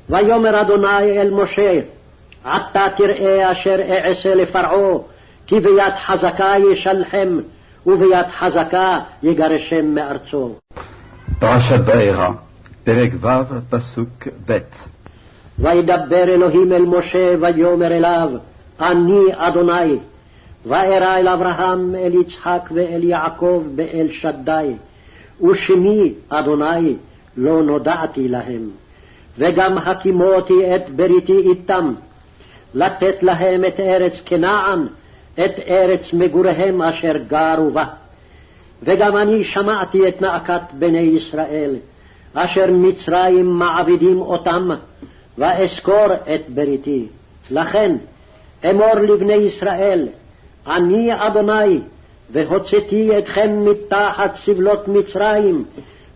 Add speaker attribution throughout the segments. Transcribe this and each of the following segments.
Speaker 1: ויאמר אדוני אל משה, עתה תראה אשר אעשה לפרעה, כי ביד חזקה ישלחם, וביד חזקה יגרשם מארצו.
Speaker 2: פרשת וארא, פרק ו' פסוק ב'.
Speaker 1: וידבר אלוהים אל משה ויאמר אליו, אני אדוני. וארא אל אברהם, אל יצחק ואל יעקב באל שדי, ושמי אדוני לא נודעתי להם. וגם הקימותי את בריתי איתם, לתת להם את ארץ כנען, את ארץ מגוריהם אשר גרו בה. וגם אני שמעתי את נאקת בני ישראל, אשר מצרים מעבידים אותם, ואזכור את בריתי. לכן אמור לבני ישראל, אני אדוני, והוצאתי אתכם מתחת סבלות מצרים,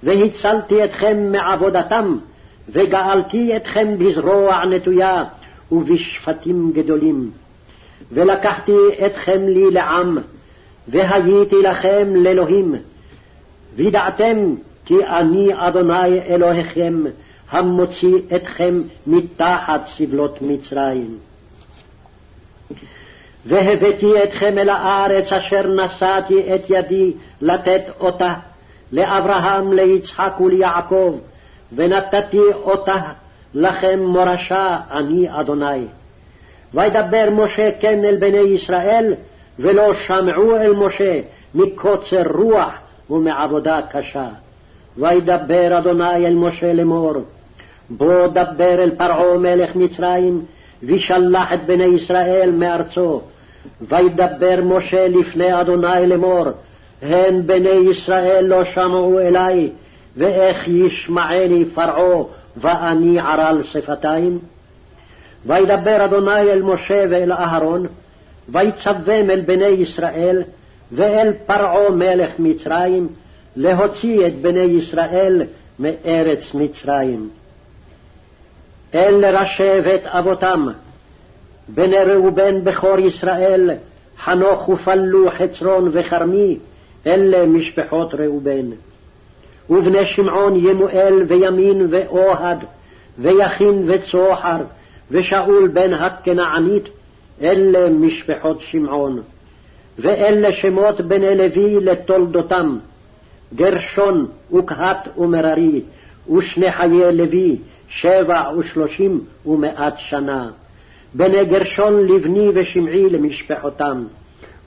Speaker 1: והצלתי אתכם מעבודתם, וגאלתי אתכם בזרוע נטויה ובשפטים גדולים. ולקחתי אתכם לי לעם, והייתי לכם לאלוהים. וידעתם כי אני אדוני אלוהיכם, המוציא אתכם מתחת סבלות מצרים. והבאתי אתכם אל הארץ אשר נשאתי את ידי לתת אותה לאברהם, ליצחק וליעקב, ונתתי אותה לכם מורשה, אני אדוני. וידבר משה כן אל בני ישראל, ולא שמעו אל משה מקוצר רוח ומעבודה קשה. וידבר אדוני אל משה לאמור, בוא דבר אל פרעה מלך מצרים, וישלח את בני ישראל מארצו. וידבר משה לפני אדוני לאמור, הן בני ישראל לא שמעו אלי, ואיך ישמעני פרעה ואני ערל שפתיים? וידבר אדוני אל משה ואל אהרון, ויצווים אל בני ישראל ואל פרעה מלך מצרים, להוציא את בני ישראל מארץ מצרים. אל ראשי בית אבותם, בני ראובן בכור ישראל, חנוך ופלו חצרון וכרמי, אלה משפחות ראובן. ובני שמעון ימואל וימין ואוהד, ויכין וצוחר, ושאול בן הכנענית, אלה משפחות שמעון. ואלה שמות בני לוי לתולדותם, גרשון וקהת ומררי, ושני חיי לוי, 37 ומאת שנה. בני גרשון לבני ושמעי למשפחותם,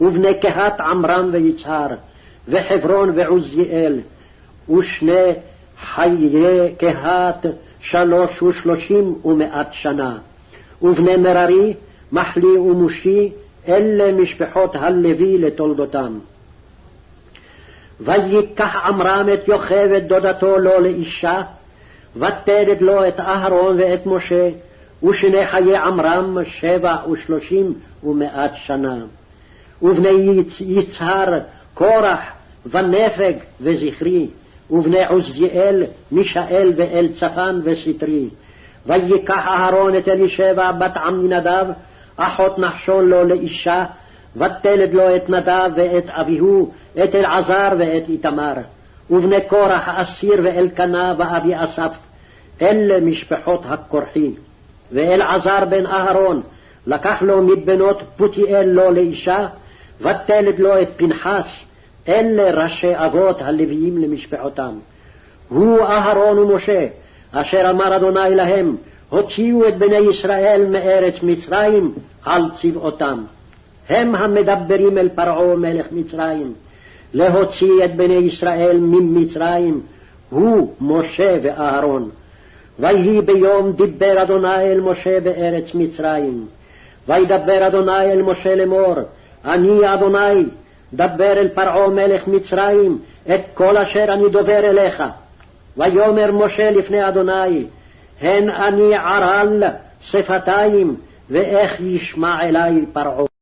Speaker 1: ובני קהת עמרם ויצהר, וחברון ועוזיאל, ושני חיי קהת 33 ומאת שנה. ובני מררי, מחלי ומושי, אלה משפחות הלוי לתולדותם. ויקח עמרם את יוכבד דודתו לו לאישה, ותלד לו את אהרון ואת משה, ושני חיי עמרם 37 ומאת שנה. ובני יצהר, קורח ונפג וזכרי, ובני עוזיאל, מישאל ואל צפן וסטרי. ויקח אהרון את אלישבע בת עמינדב, אחות נחשון לו לאישה, ותלד לו את נדב ואת אביהו, את אלעזר ואת איתמר. ובני קורח אסיר ואלקנה ואבי אסף, אלה משפחות הקורחי. ואלעזר בן אהרון לקח לו מבנות פותיאל לו לאישה, ותלד לו את פנחס, אלה ראשי אבות הלוויים למשפחותם. הוא אהרון ומשה, אשר אמר אדוני להם, הוציאו את בני ישראל מארץ מצרים על צבאותם. הם המדברים אל פרעה מלך מצרים, להוציא את בני ישראל ממצרים, הוא משה ואהרון. ויהי ביום דיבר אדוני אל משה בארץ מצרים. וידבר אדוני אל משה לאמור, אני אדוני, דבר אל פרעה מלך מצרים את כל אשר אני דובר אליך. ויאמר משה לפני אדוני, הן אני ערל שפתיים, ואיך ישמע אלי פרעה?